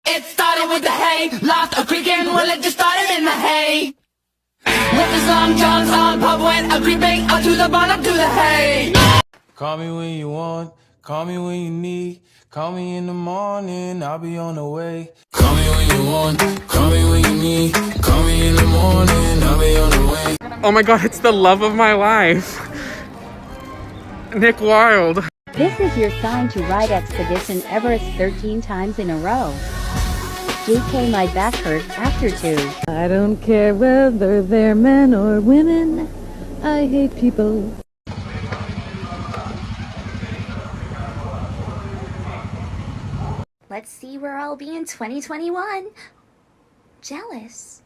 It started with the hay, lost a creaking, well it just started in the hay. With his long johns on, pub went a creeping up to the barn, up to the hay. Call me when you want, call me when you need. Call me in the morning, I'll be on the way. Call me when you want, call me when you need. Call me in the morning, I'll be on the way. Oh my god, it's the love of my life. Nick Wilde. This is your sign to ride Expedition Everest 13 times in a row. JK, my back hurt after 2. I don't care whether they're men or women. I hate people. Let's see where I'll be in 2021. Jealous.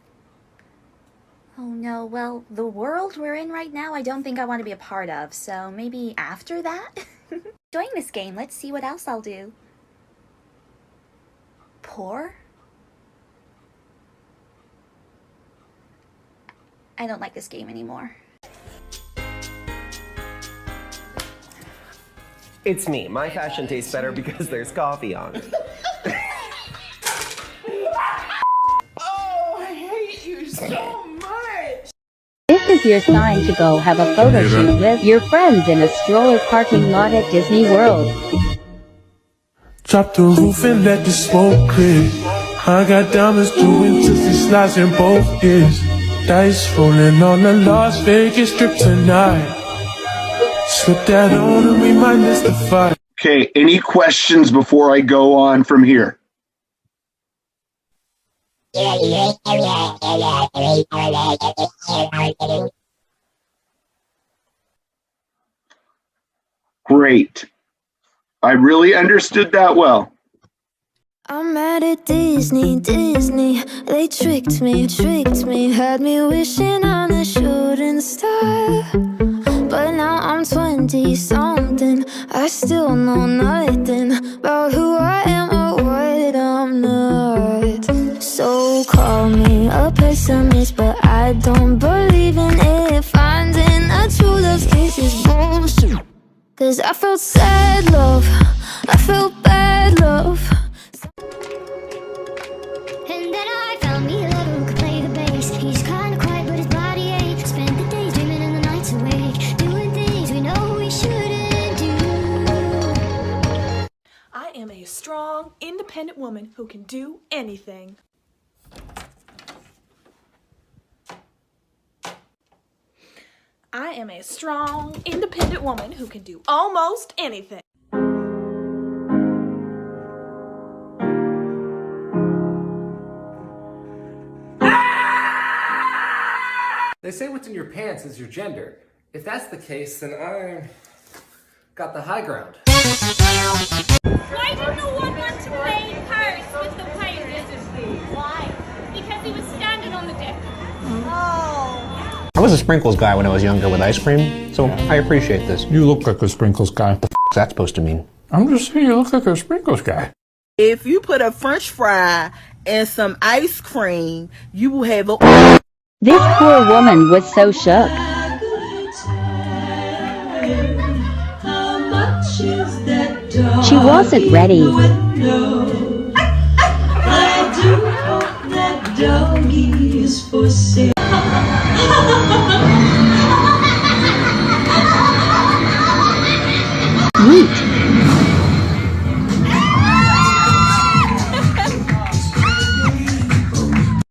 Oh no, well, the world we're in right now I don't think I want to be a part of, so maybe after that? Enjoying this game, let's see what else I'll do. Poor? I don't like this game anymore. It's me. My fashion tastes better because there's coffee on it. Oh, I hate you so much. This is your sign to go have a photo shoot with your friends in a stroller parking lot at Disney World. Drop the roof and let the smoke clear. I got diamonds doing tootsie slides in both ears. Dice rolling on the Las Vegas Strip tonight. Slip that on and we might miss the fight. Okay, any questions before I go on from here? Great. I really understood that well. I'm mad at Disney, they tricked me, had me wishing on a shooting star. But now I'm 20-something, I still know nothing about who I am or what I'm not. So call me a pessimist, but I don't believe in it. Finding a true love's case is bullshit. Cause I felt sad love, I felt bad love. And then I found me a lover who could play the bass. He's kinda quiet but his body aches. Spent the days dreaming and the nights awake, doing things we know we shouldn't do. I am a strong, independent woman who can do anything. I am a strong, independent woman who can do almost anything. They say what's in your pants is your gender. If that's the case, then I got the high ground. Why did no one want to play cards with the pirates? Why? Because he was standing on the deck. Oh. I was a sprinkles guy when I was younger with ice cream, so I appreciate this. You look like a sprinkles guy. What the f*** is that supposed to mean? I'm just saying you look like a sprinkles guy. If you put a French fry and some ice cream, you will have a... This poor woman was so shook. She wasn't ready. I do hope that doggy is for sale.